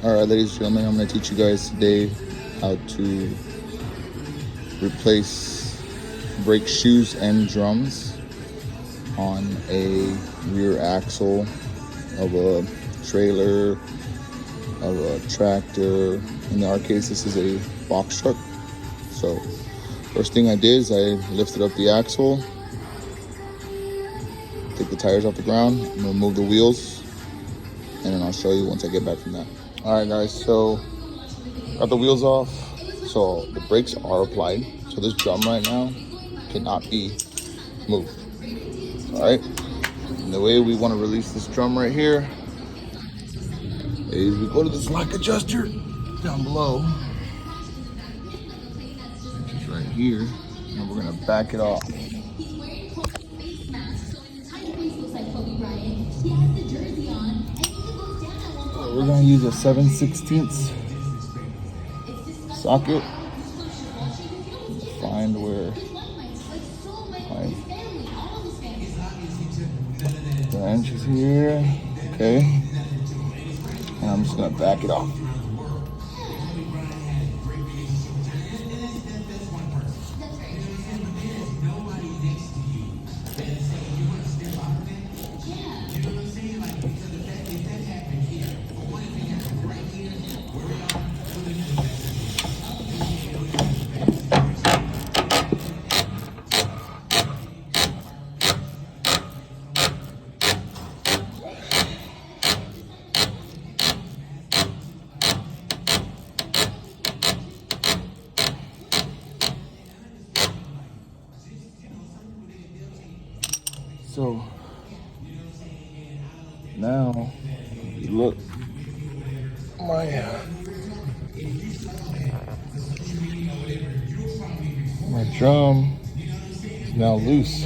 Alright, ladies and gentlemen, I'm going to teach you guys today how to replace brake shoes and drums on a rear axle of a trailer, of a tractor. In our case, this is a box truck. So first thing I did is I lifted up the axle, take the tires off the ground, and remove the wheels, and then I'll show you once I get back from that. Alright guys, so got the wheels off, so the brakes are applied. So this drum right now cannot be moved. Alright, and the way we want to release this drum right here is we go to this lock adjuster down below, which is right here, and we're going to back it off. So we're going to use a 7/16 socket. Find where the inch is here. Okay, and I'm just going to back it off. So now, you look, my drum is now loose.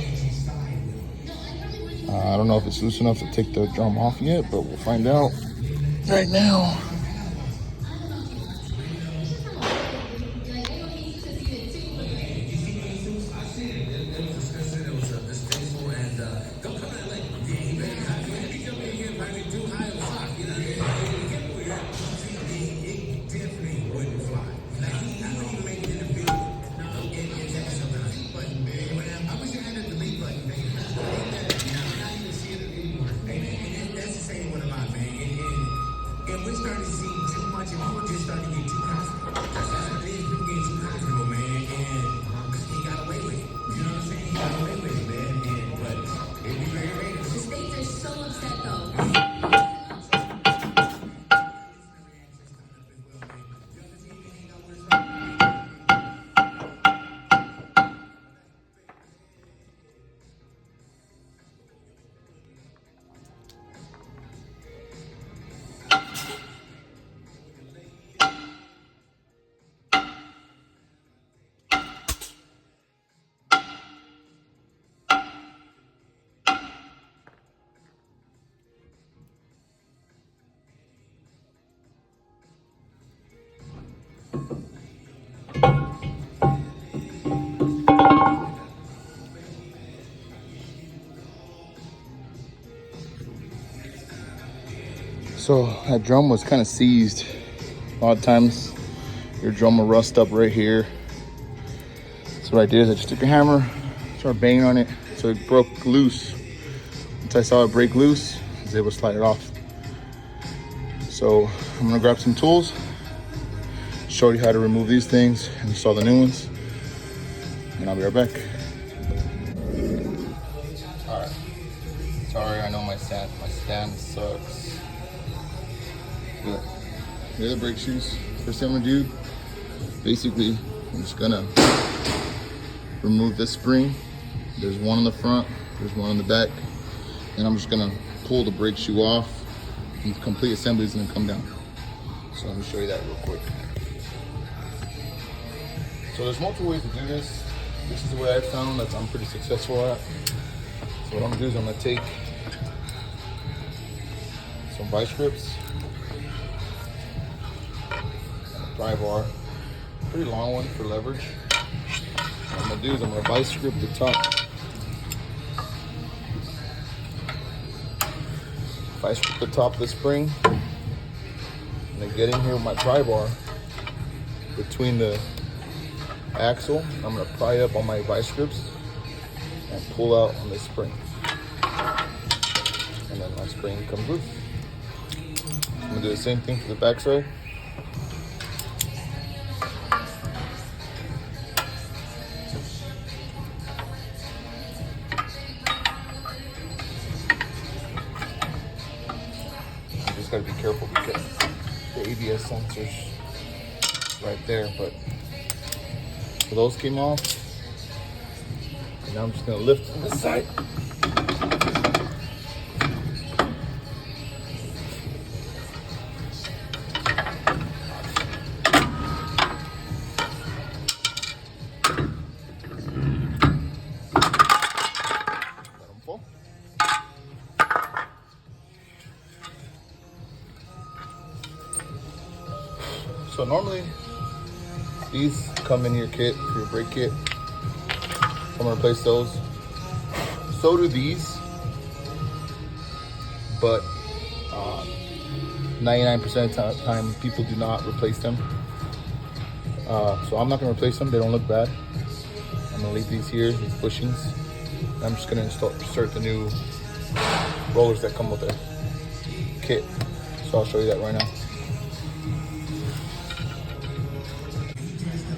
I don't know if it's loose enough to take the drum off yet, but we'll find out right now. So that drum was kind of seized. A lot of times your drum will rust up right here. So what I did is I just took a hammer, started banging on it, so it broke loose. Once I saw it break loose, I was able to slide it off. So I'm gonna grab some tools, show you how to remove these things and install the new ones, and I'll be right back. All right, sorry, I know my stand sucks. But here are the brake shoes. First thing I'm gonna do, basically, I'm just gonna remove this spring. There's one in the front, there's one in the back, and I'm just gonna pull the brake shoe off, and the complete assembly is gonna come down. So let me show you that real quick. So there's multiple ways to do this. This is the way I found that I'm pretty successful at. So what I'm gonna do is I'm gonna take some vice grips, pry bar, pretty long one for leverage. What I'm gonna do is I'm gonna vice grip the top. Vice grip the top of the spring, I'm gonna get in here with my pry bar between the axle. I'm gonna pry up on my vice grips and pull out on this spring. And then my spring comes loose. I'm gonna do the same thing for the backside. You just gotta be careful because the ABS sensor's right there, but so those came off. And now I'm just gonna lift to this side. So normally these come in your kit, for your brake kit. I'm gonna replace those. So do these, but 99% of the time people do not replace them. So I'm not gonna replace them, they don't look bad. I'm gonna leave these here, these bushings. I'm just gonna insert the new rollers that come with the kit. So I'll show you that right now.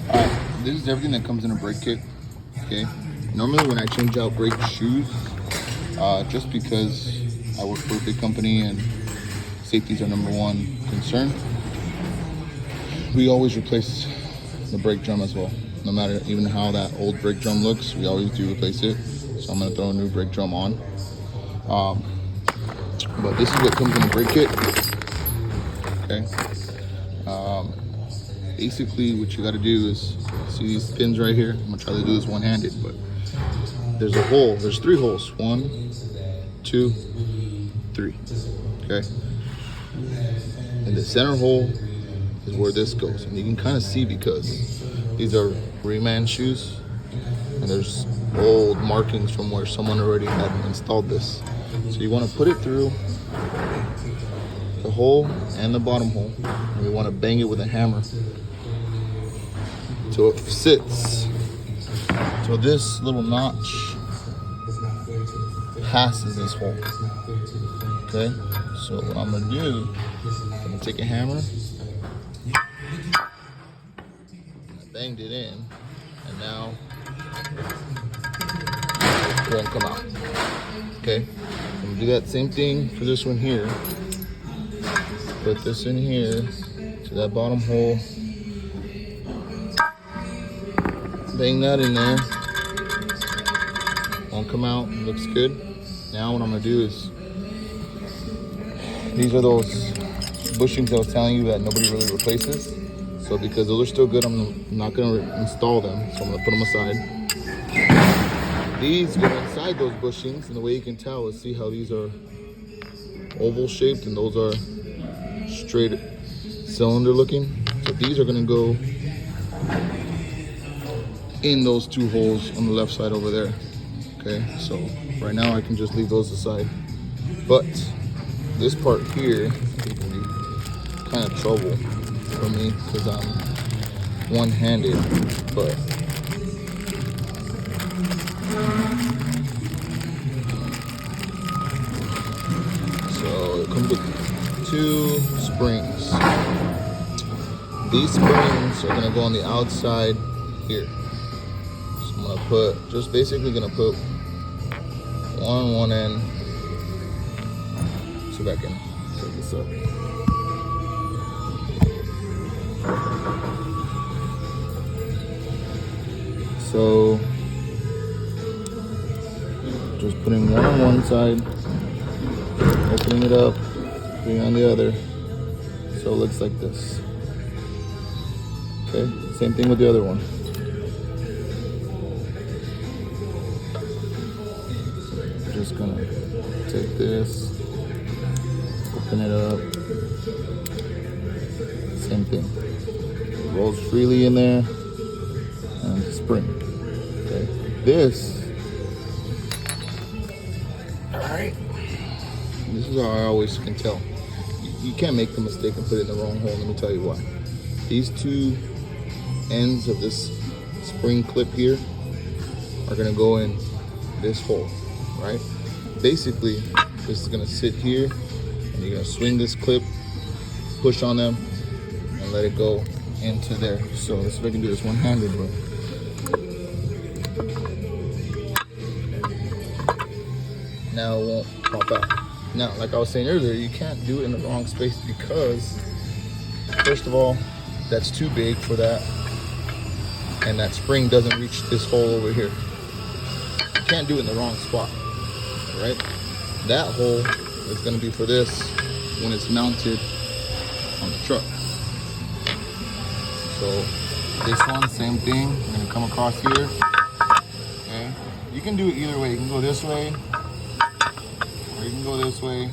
Alright, this is everything that comes in a brake kit. Okay. Normally when I change out brake shoes, just because I work for a big company and safety is our #1 concern, we always replace the brake drum as well. No matter even how that old brake drum looks, we always do replace it. So I'm gonna throw a new brake drum on. But this is what comes in the brake kit. Okay. Basically what you gotta do is, see these pins right here? I'm gonna try to do this one-handed, but there's a hole, there's 3 holes. 1, 2, 3, okay? And the center hole is where this goes. And you can kind of see because these are reman shoes and there's old markings from where someone already had installed this. So you wanna put it through the hole and the bottom hole, and we wanna bang it with a hammer so it sits. So this little notch passes this hole. Okay, so what I'm gonna do, I'm gonna take a hammer, I banged it in, and now it won't come out. Okay, I'm gonna do that same thing for this one here. Put this in here to that bottom hole. Bang that in there. Won't come out, looks good. Now what I'm gonna do is, these are those bushings I was telling you that nobody really replaces. So because those are still good, I'm not gonna install them. So I'm gonna put them aside. These go inside those bushings, and the way you can tell is, see how these are oval shaped and those are straight cylinder looking. So these are gonna go in those 2 holes on the left side over there. Okay, so right now I can just leave those aside. But this part here can be kind of trouble for me because I'm one-handed, but so it comes with 2 springs. These springs are gonna go on the outside here. So I'm gonna put, just basically gonna put one on one end. See if I can take this up. So just putting one on one side, opening it up, putting it on the other, so it looks like this. Okay, same thing with the other one. Just gonna take this, open it up, same thing. It rolls freely in there, and spring. Okay, this, all right, this is how I always can tell. you can't make the mistake and put it in the wrong hole. Let me tell you why. These two ends of this spring clip here are gonna go in this hole, right? Basically, this is gonna sit here, and you're gonna swing this clip, push on them, and let it go into there. So let's see if I can do this one-handed, but now it won't pop out. Now, like I was saying earlier, you can't do it in the wrong space because, first of all, that's too big for that, and that spring doesn't reach this hole over here. You can't do it in the wrong spot, right? That hole is going to be for this when it's mounted on the truck. So this one, same thing. I'm going to come across here. Okay, you can do it either way. You can go this way, or you can go this way,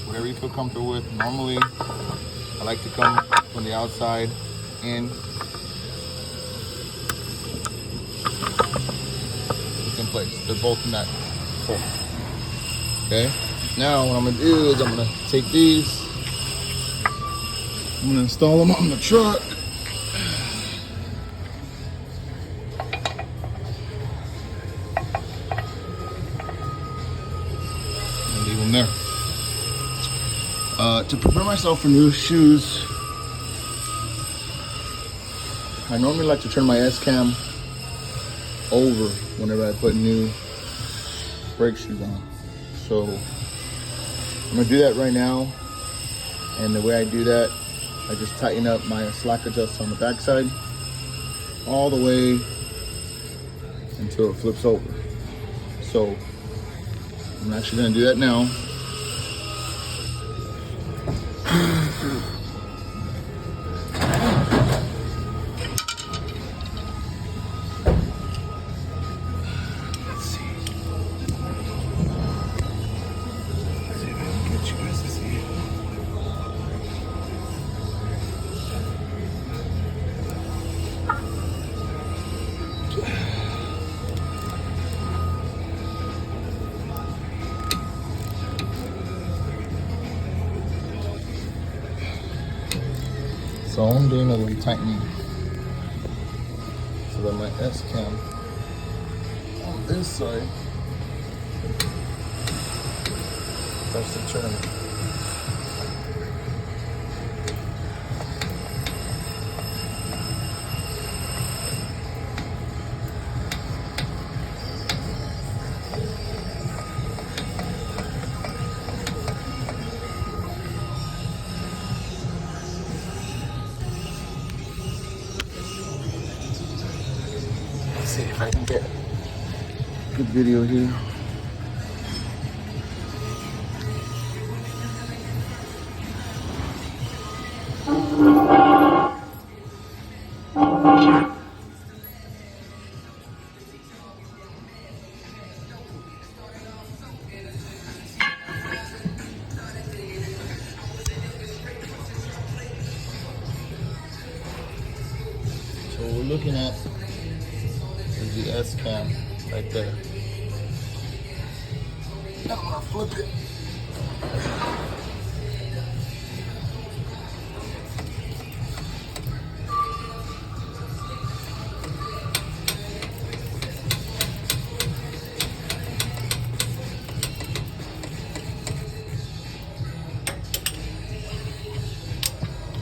whatever you feel comfortable with. Normally, I like to come from the outside in. It's in place. They're both in that hole. Okay. Now what I'm gonna do is I'm gonna take these. I'm gonna install them on the truck. And leave them there. To prepare myself for new shoes, I normally like to turn my S-cam over whenever I put new brake shoes on. So I'm gonna do that right now. And the way I do that, I just tighten up my slack adjust on the backside all the way until it flips over. So I'm actually gonna do that now. So all I'm doing is I'm tightening so that my S-cam on this side starts to turn. See if I can get a good video here. So we're looking at the S-cam right there. Now I'm gonna flip it.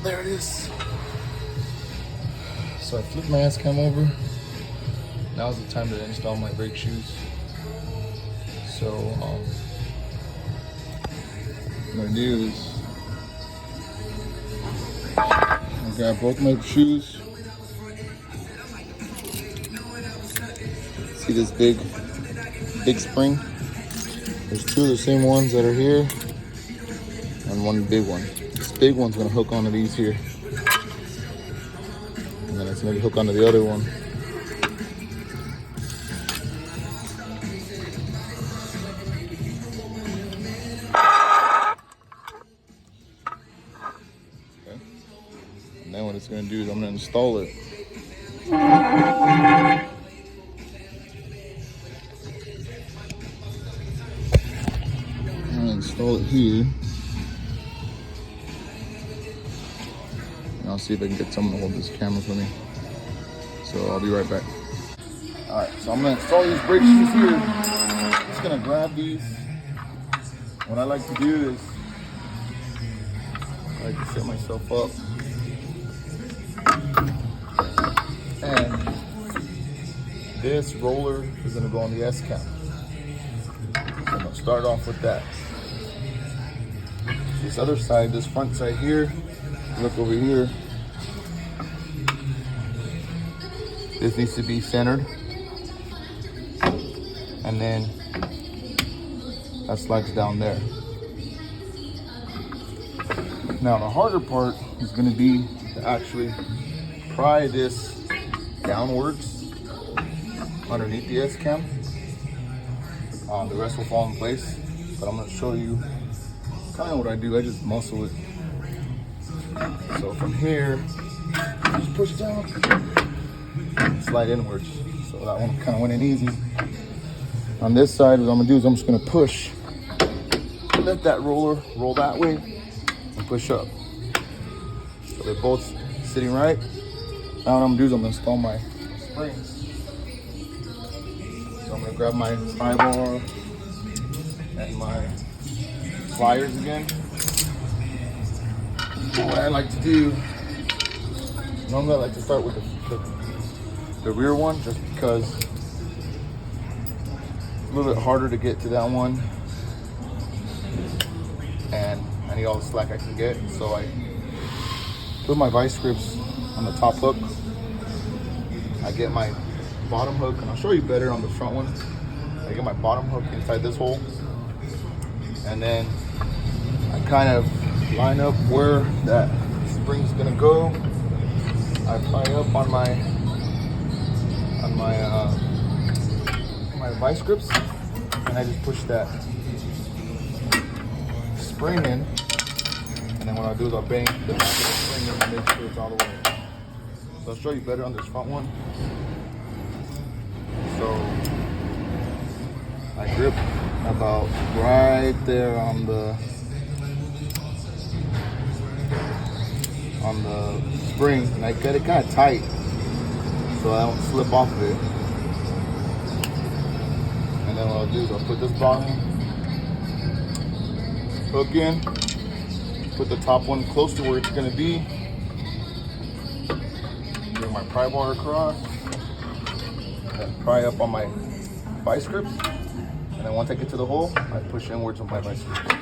There it is. So I flipped my S-cam over. Now's the time to install my brake shoes. So what I'm gonna do is I grab both my shoes. See this big spring? There's two of the same ones that are here and one big one. This big one's gonna hook onto these here. And then it's gonna hook onto the other one. And then what it's going to do is I'm going to install it. I'm going to install it here. And I'll see if I can get someone to hold this camera for me. So I'll be right back. All right, so I'm gonna install these brake shoes here. I'm just gonna grab these. What I like to do is I like to set myself up. And this roller is gonna go on the S-cam. So I'm gonna start off with that. This other side, this front side here, look over here. This needs to be centered. And then that slides down there. Now the harder part is gonna be to actually pry this downwards underneath the S-cam. The rest will fall in place, but I'm gonna show you kind of what I do. I just muscle it. So from here, just push down, slide inwards. So that one kind of went in easy. On this side, what I'm gonna do is I'm just gonna push, let that roller roll that way, and push up. So they're both sitting right. Now what I'm gonna do is I'm gonna install my springs. So I'm gonna grab my pry bar and my pliers again. What I like to do, normally I like to start with the rear one, just because it's a little bit harder to get to that one, and I need all the slack I can get. So I put my vice grips on the top hook. I get my bottom hook, and I'll show you better on the front one. I get my bottom hook inside this hole, and then I kind of line up where that spring's gonna go. I pry up on my vice grips, and I just push that spring in, and then what I'll do is I'll bang the back of the spring in and make sure it's all the way. So I'll show you better on this front one. So I grip about right there on the spring, and I get it kind of tight so I don't slip off of it. And then what I'll do is I'll put this bottom hook in, put the top one close to where it's going to be, bring my pry bar across, and pry up on my vice grips, and then once I get to the hole, I push inwards with my vice grips.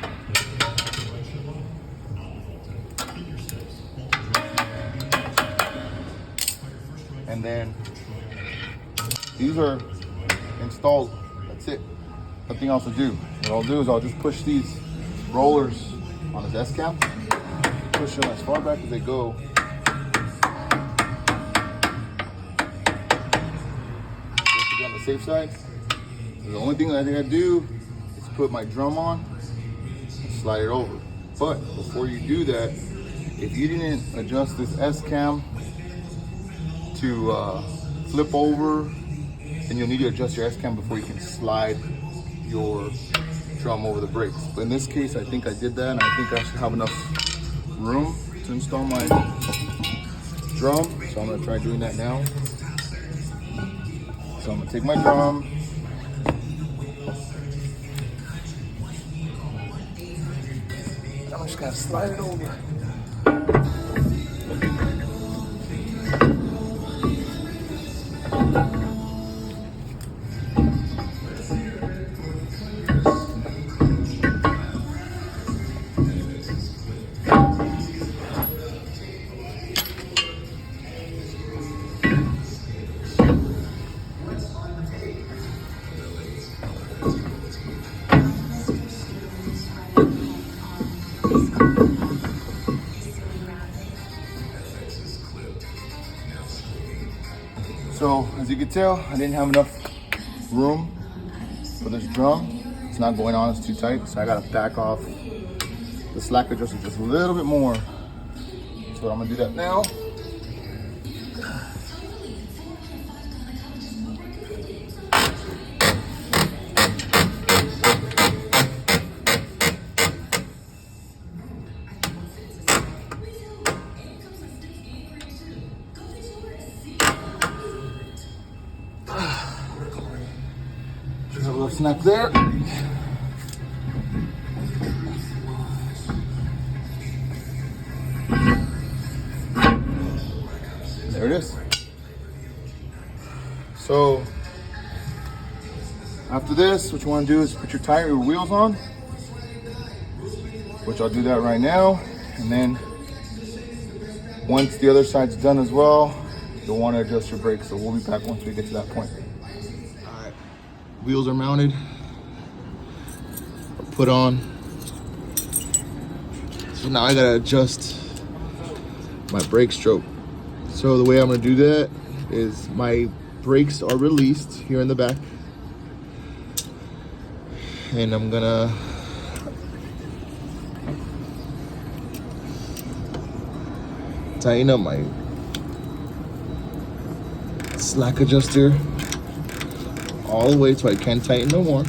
And then these are installed. That's it. Nothing else to do. What I'll do is I'll just push these rollers on the desk cap, push them as far back as they go. Just to be on the safe side. The only thing that I think I do is put my drum on and slide it over. But before you do that, if you didn't adjust this S-cam to flip over, then you'll need to adjust your S-cam before you can slide your drum over the brakes. But in this case, I think I did that, and I think I should have enough room to install my drum. So I'm gonna try doing that now. So I'm gonna take my drum, and I'm just gonna slide it over. So as you can tell, I didn't have enough room for this drum. It's not going on, it's too tight. So I gotta back off the slack adjuster just a little bit more. So I'm gonna do that now. snack there. There it is. So after this, what you want to do is put your tire, your wheels on, which I'll do that right now. And then once the other side's done as well, you'll want to adjust your brakes. So we'll be back once we get to that point. All right, wheels are mounted, put on. So now I gotta adjust my brake stroke. So the way I'm gonna do that is my brakes are released here in the back. And I'm gonna tighten up my slack adjuster all the way so I can't tighten no more.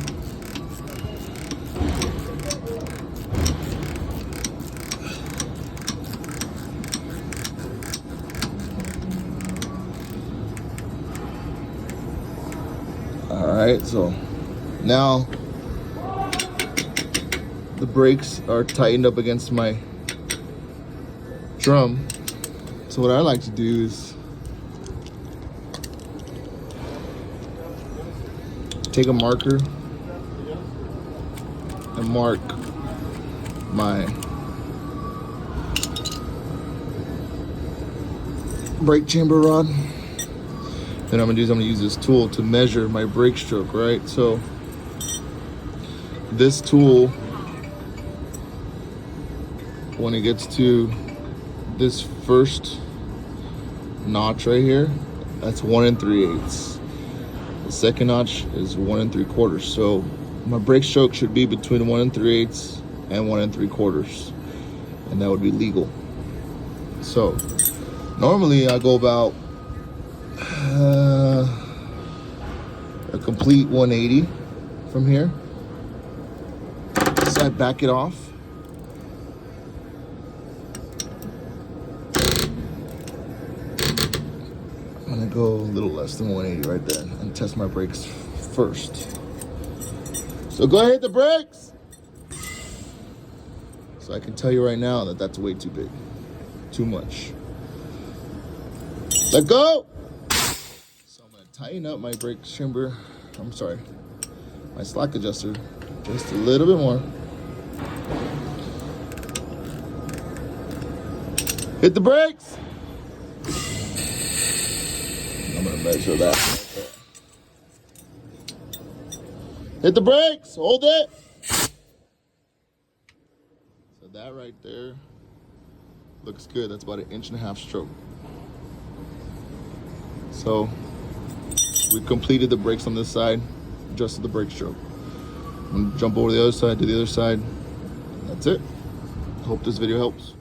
All right, so now the brakes are tightened up against my drum. So what I like to do is take a marker and mark my brake chamber rod. Then I'm gonna use this tool to measure my brake stroke, right? So this tool, when it gets to this first notch right here, that's 1 3/8. The second notch is 1 3/4. So my brake stroke should be between 1 3/8 and 1 3/4, and that would be legal. So normally I go about a complete 180 from here. So I back it off. I'm gonna go a little less than 180 right there and test my brakes first. So go ahead, hit the brakes. So I can tell you right now that that's way too big, too much. Let go. So I'm gonna tighten up my brake chamber. I'm sorry, my slack adjuster just a little bit more. Hit the brakes. I'm gonna measure that. Hit the brakes, hold it. So that right there looks good. That's about 1.5 inch stroke. So we completed the brakes on this side, adjusted the brake stroke. I'm gonna jump over to the other side, do the other side. That's it. Hope this video helps.